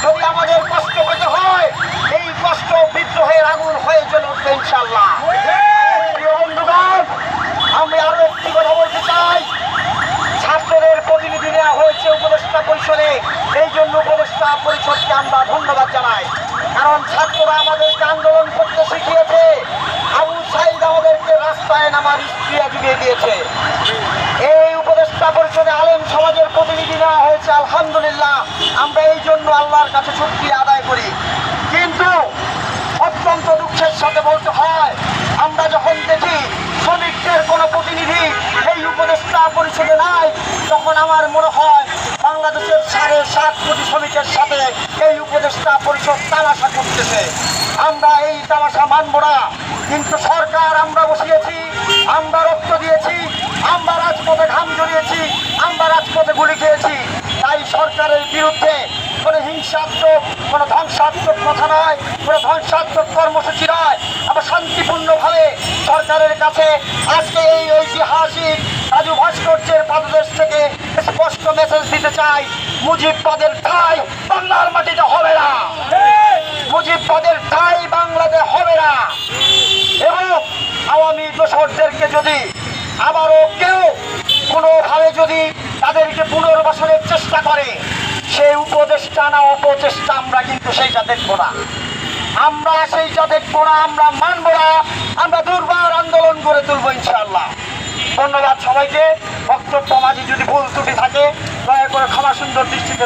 যদি আমাদের কষ্ট পেতে হয়, এই কষ্ট বিদ্রোহের আগুন হয়ে চলে উঠবে ইনশাআল্লাহ। প্রিয় বন্ধুগণ, আমি আরো একটি কথা বলতে চাই। ছাত্রদের প্রতিনিধি নেওয়া হয়েছে উপদেষ্টা পরিষদে, এই জন্য উপদেষ্টা পরিষদকে আমরা ধন্যবাদ জানাই। কারণ ছাত্ররা আমাদেরকে আন্দোলন করতে শিখিয়েছে, আবু সাইদ আমাদেরকে রাস্তায় নামার স্ত্রিয়া জুগিয়ে দিয়েছে। এই উপদেষ্টা পরিষদে আলেম সমাজের প্রতিনিধি নেওয়া হয়েছে, আলহামদুলিল্লাহ। আমরা এই জন্য আল্লাহর কাছে শুকরিয়া আদায় করি। কিন্তু অত্যন্ত দুঃখের সাথে বলতে হয়, আমরা যখন দেখি শ্রমিকদের কোনো প্রতিনিধি এই উপদেষ্টা পরিষদে নাই, তখন আমার মনে হয় বাংলাদেশের 7.5 কোটি শ্রমিকের সাথে এই উপদেষ্টা পরিষদ তামাশা করতেছে। আমরা এই তামাশা মানব না। কিন্তু সরকার আমরা বসিয়েছি, আমরা রক্ত দিয়েছি, আমরা রাজপথে ঘাম জড়িয়েছি, আমরা রাজপথে গুলি খেয়েছি। তাই সরকারের বিরুদ্ধে কোনো হিংসাত্মক, কোনো ধ্বংসাত্মক কথা নয়, কোনো ধ্বংসাত্মক কর্মসূচি নয়। আমরা শান্তিপূর্ণভাবে সরকারের কাছে আজকে এই ঐতিহাসিক রাজু ভাস্কর্যের পাদদেশ থেকে স্পষ্ট মেসেজ দিতে চাই, মুজিববাদের ঠাঁই বাংলার মাটিতে হবে না, মুজিববাদের ঠাঁই বাংলাদেশে হবে না। এবং আওয়ামী দোসরদেরকে যদি আবারও কেউ কোনোভাবে যদি তাদেরকে পুনর্বাসনের চেষ্টা করে, সেই উপদেষ্টা না অপচেষ্টা আমরা কিন্তু সেইটা দেখবো না, আমরা সেইটা দেখবো না, আমরা মানব না। আমরা দুর্বার আন্দোলন করে তুলবো ইনশাআল্লাহ। ধন্যবাদ সবাইকে। বক্তব্য মাঝে যদি ভুল ত্রুটি থাকে দয়া করে ক্ষমা সুন্দর দৃষ্টিতে